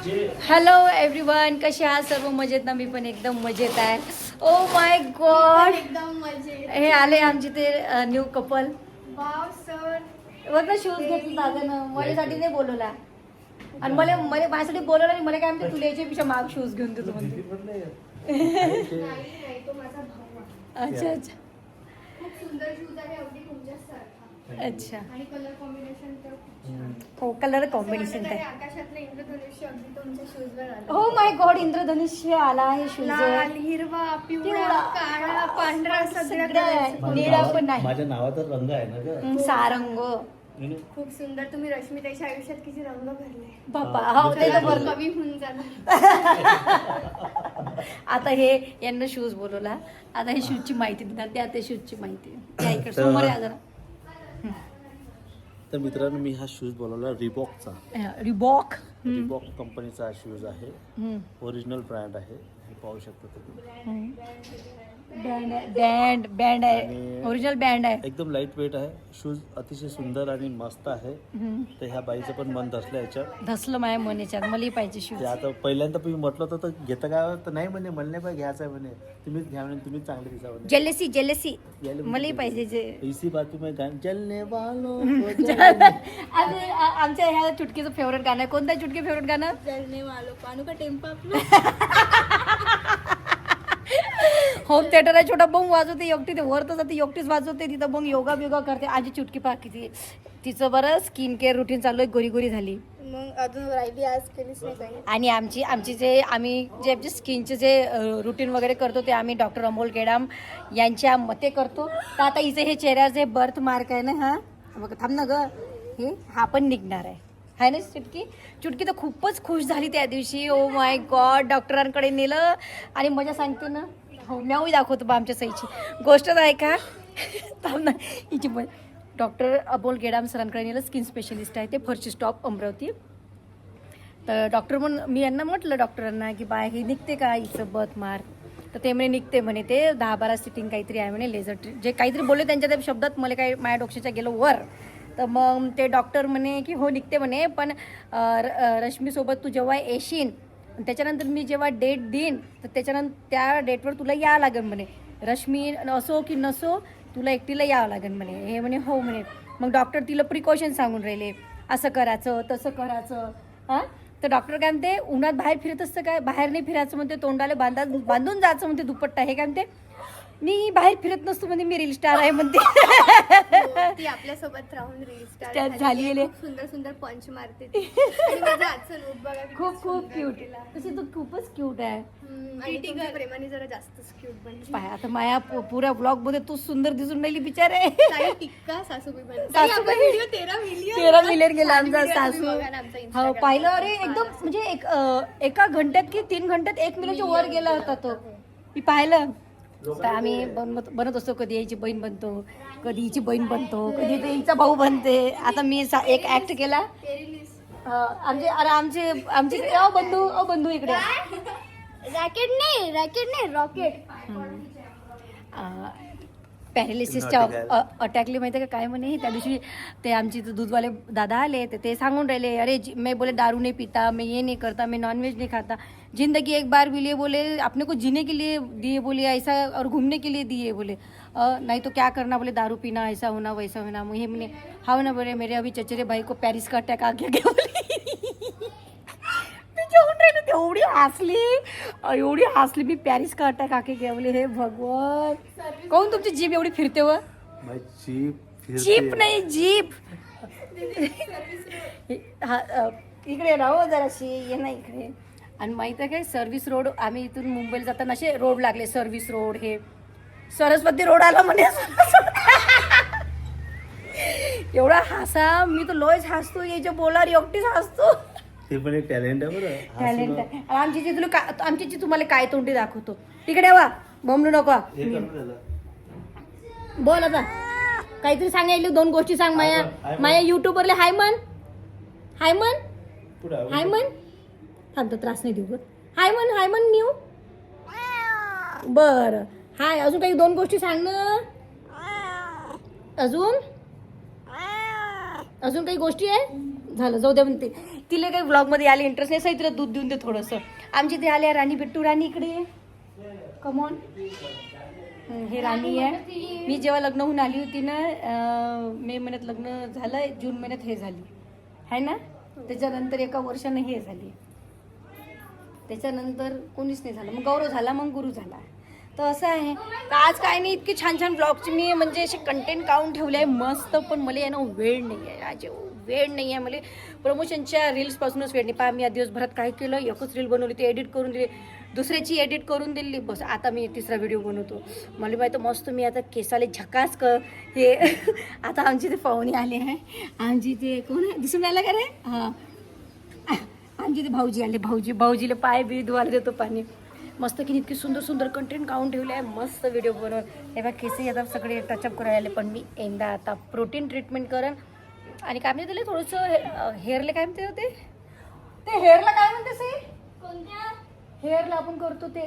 Hello everyone, कसे आहात सर्व? मजेत ना? मी पण एकदम मजेत आहे. ओ माय गॉड, एकदम मजेत. हे आले आमचे ते न्यू कपल. वाव सर, वरनं शूज घेतले दादानं, माझ्यासाठी नाही बोलवला. आणि मला माझ्यासाठी बोलवलं आणि मला काय म्हणते, तुला याच्यापेक्षा महाग शूज घेऊन देतो म्हणते. नाही तो माझा भाऊ आहे. अच्छा अच्छा खूप सुंदर शूज आहे, अगदी तुमच्यासारखा. अच्छा. आणि कलर कॉम्बिनेशन तर खूप छान. हो, कलर असं कॉम्बिनेशन वाटत आहे. आहे आकाशातलं इंद्रधनुष्य अगदी तुमच्या शूजवर आलं. हो माय गॉड, इंद्रधनुष्य आला आहे शूज. लाल, हिरवा, पिवळा, काळा, पांढरा सगळ्या कलरचे. निळा पण नाही. माझ्या नावाचा रंग आहे ना ग. सारंग. खूप सुंदर. तुम्ही रश्मिताईच्या आयुष्यात किती रंग भरले. बाप्पा, हो ते तर बरोबर. कवी होऊन जाणार. आता हे यांना शूज बोलवला. आता हे शूजची माहिती देणार. त्या ते शूजची माहिती त्या इकडे समोर या जरा. तर मित्रांनो, मी हा शूज बोलवला रिबॉकचा. रिबॉक. रिबॉक कंपनीचा हा शूज आहे. ओरिजिनल ब्रँड आहे, हे पाहू शकता तुम्ही. बँड आहे, आणि ओरिजिनल बँड आहे. एकदम लाईट वेट आहे. शूज अतिशय सुंदर आणि मस्त आहे. तर ह्या बाईचं पण मन धसलं याच्यात. धसलं माझ्या मन याच्यात. मलाही पाहिजे शूज. ते आता पहिल्यांदा मी म्हटलं होतं तर घेतं का, तर नाही म्हणे, म्हणले पाहिजे घ्यायचं आहे म्हणे, तुम्हीच घ्या म्हणे, तुम्हीच चांगले दिसा म्हणे. जेलेसी मलाही पाहिजे जे. इसी बातमी में गान चलने वालों आमच्या ह्या चुटकीचं फेवरेट गाणं आहे. कोणतं चुटकी फेवरेट गाणं? जळणे वालो पानू का टेम्पा आपला. होम थिएटर आहे, छोटा बंग वाजवते एकटी. ते वर तर जाते एकटीच वाजवते. तिथं बंग योगा बिगा करते. आजी चुटकी पहा किती. तिचं बरं स्किन केअर रुटीन चालू आहे. गोरी गोरी झाली. मग अजून राहिली आज केलीच नाही काही. आणि आमची जे आमचे स्किनचे जे रुटीन वगैरे करतो ते आम्ही डॉक्टर अमोल केडाम यांच्या मते करतो. तर आता हिचे हे चेहऱ्याचे बर्थ मार्क आहे ना, हा बघ, थांब ना ग, हे हा पण निघणार आहे ना चुटकी तर खूपच खुश झाली त्या दिवशी. ओ माय गॉड, डॉक्टरांकडे नेलं आणि मजा सांगते ना. हो, म्याही दाखवतो बा आमच्या सईची गोष्ट आहे का. थांब ना, हिची पण डॉक्टर अमोल केडाम सरांकडे नेलं. स्किन स्पेशलिस्ट आहे ते, फरशी स्टॉप अमरावती. तर डॉक्टर म्हणून मी यांना म्हटलं डॉक्टरांना की बा हे निघते का हिचं बर्थ मार्क. तर ते म्हणे निघते म्हणे, ते 10-12 सिटिंग काहीतरी आहे म्हणे, लेझर जे काहीतरी बोलले त्यांच्या त्या शब्दात. मला काय माझ्या डोक्याच्या गेलं वर. तर मग ते डॉक्टर म्हणे की हो निघते म्हणे, पण रश्मीसोबत तू जेव्हा येशील त्याच्यानंतर मी जेव्हा डेट देईन तर त्याच्यानंतर त्या डेटवर तुला यावं लागेल म्हणे. रश्मी असो की नसो तुला एकटीला यावं लागेल म्हणे. हे म्हणे हो म्हणे. मग डॉक्टर तिला प्रिकॉशन सांगून राहिले, असं करायचं तसं करायचं. हां, तर डॉक्टर काय म्हणते, उन्हात बाहेर फिरत असतं काय? बाहेर नाही फिरायचं म्हणते, तोंडाला बांधून जायचं म्हणते दुपट्टा. हे काय म्हणते, मी बाहेर फिरत नसतो म्हणजे मी रील स्टार आहे म्हणते. ती आपल्यासोबत राहून रील Star स्टार झाली आहे. खूप सुंदर सुंदर पंच मारते ती. आणि माझं आजचं लूक बघा किती खूप सुंदर क्यूट. केला. तशी तू खूपच क्यूट आहे. आणि तुमच्या प्रेमाने जरा जास्तच क्यूट बनली. पाय आता माया पुऱ्या ब्लॉग मध्ये तू सुंदर दिसून राहिली बिचारे. ताई टिक्का सासूबाई बनली. ताई, आपला व्हिडिओ 13 मिलियन गेला आमचा सासू. बघा ना आमचा हो Instagram पाहिलं. वर. अरे एकदम म्हणजे एका घंट्यात की 3 घंट्यात 1 मिलियनच्या वर गेला होता तो. मी पाहिलं. तर आम्ही बनत असतो, कधी याची बहीण बनतो, कधी हिची बहीण बनतो, कधी ते हिचा भाऊ बनते. आता मी एक ऍक्ट केला. आमचे बंधू इकडे. रॅकेट नाही रॉकेट. पॅरालिसिसच्या अटॅकली माहिती का काय म्हणे. त्या दिवशी ते आमचे दूधवाले दादा आले, ते सांगून राहिले, अरे मैं बोले दारू नहीं पीता, मैं ये नहीं करता, मैं नॉनवेज नहीं खाता, जिंदगी एक बार भी लिए बोले, अपने को जीने के लिए दिए बोले ऐसा, और घूमने के लिए दिए बोले, नहीं तो क्या करना बोले, दारू पीना, ऐसा होना वैसा होना. मग हे म्हणे हाँ ना बोले, मेरे अभी चचेरे भाई को पॅरिस का अटॅक आ गया बोले. एवढी हसली मी, पॅरिस का अटॅक आके गया बोले. हे भगवान, काहून तुमची जीप एवढी फिरते व? जीप नाही, जीप. इकडे राहो जराशी, ये ना इकडे. आणि माहिती आहे काय, सर्व्हिस रोड, आम्ही इथून मुंबईला जाताना असे रोड लागले, सर्व्हिस रोड, हे सरस्वती रोड आला म्हणे. एवढा हसा मी तर लयच हसतो, याच्या बोलावर एकटीच हसतो. ते पण एक टॅलेंट आहे बरं. टॅलेंट आहे. आमची तुम्हाला काय तोंडी दाखवतो. तिकडे वा, बोंबलू नको. बोल आता काहीतरी सांगायला, 2 गोष्टी सांग. माया युट्यूबवरले हाय म्हण. थांब, त्रास नाही देऊ ग. हाय म्हण न्यू. बर हाय. अजून काही 2 गोष्टी सांग ना. अजून काही गोष्टी आहे. झालं, जाऊ द्या म्हणते. तिला काही ब्लॉगमध्ये आले इंटरेस्ट नाही, सही तिला दूध देऊन दे थोडंसं. आमची ते आले राणी बिट्टू. राणी इकडे ये, कमॉन. हे राणी आहे. मी जेव्हा लग्न होऊन आली होती ना, मे महिन्यात लग्न झालं, जून महिन्यात हे झाली आहे ना. त्याच्यानंतर एका वर्षानं हे झाली, त्याच्यानंतर कोणीच नाही झालं. मग गौरव झाला, मग गुरु झाला. तर असं आहे. तर आज काय नाही, इतकी छान छान ब्लॉगची मी म्हणजे असे कंटेंट काढून ठेवले आहे मस्त. पण मला आहे ना वेळ नाही आहे आज, वेळ नाही आहे मला. प्रमोशनच्या रील्सपासूनच वेळ नाही. पहा मी या दिवसभरात काय केलं, एकच रील बनवली, ती एडिट करून दिली, दुसऱ्याची एडिट करून दिली, बस. आता मी तिसरा व्हिडिओ बनवतो. मला माहिती मस्त मी आता केसाले झकास हे आता आमची ते पाहुणे आले आहे. आमची ते कोण आहे दिसून राहिलं का रे? हां, आमची ते भाऊजी आले. भाऊजीला पाय बी धुवायला देतो पाणी. मस्त की इतकी सुंदर सुंदर कंटेंट काढून ठेवले आहे, मस्त व्हिडिओ बनवून. हे बघा केसही आता सगळे टचअप करायला आले. पण मी एकदा आता प्रोटीन ट्रीटमेंट करेन. आणि काय म्हणते त्याला थोडंसं हेअरला काय म्हणते होते ते, हेअरला काय म्हणते सई? कोणत्या हेअरला आपण करतो ते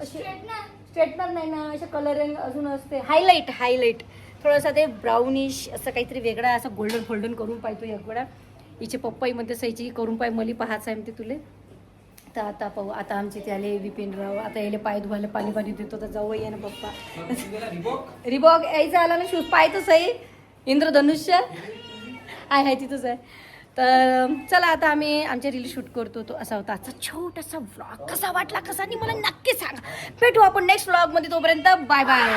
असे स्ट्रेटनर नाही ना, असे कलरिंग अजून असते, हायलाईट थोडंसं ते ब्राउनिश असं काहीतरी वेगळं असं गोल्डन करून पाहतो एक वेळा. हिचे पप्पाही म्हणते सईची करून पाय, मला पाहायचं आहे म्हणते तुले. तर आता पाहू. आता आमचे ते आले विपिनराव. आता यायला पाय धुवायला पाणी देतो. तर जाऊ या ना पप्पा. रिबॉक यायचा आला ना शूज, पाय तर सई इंद्रधनुष्य आहे तिथंच आहे. तर चला आता आम्ही आमच्या रील शूट करतो. तो असा होता आजचा छोटासा व्लॉग. कसा वाटला कसा नाही मला नक्की सांगा. भेटू आपण नेक्स्ट व्लॉगमध्ये. तोपर्यंत बाय बाय.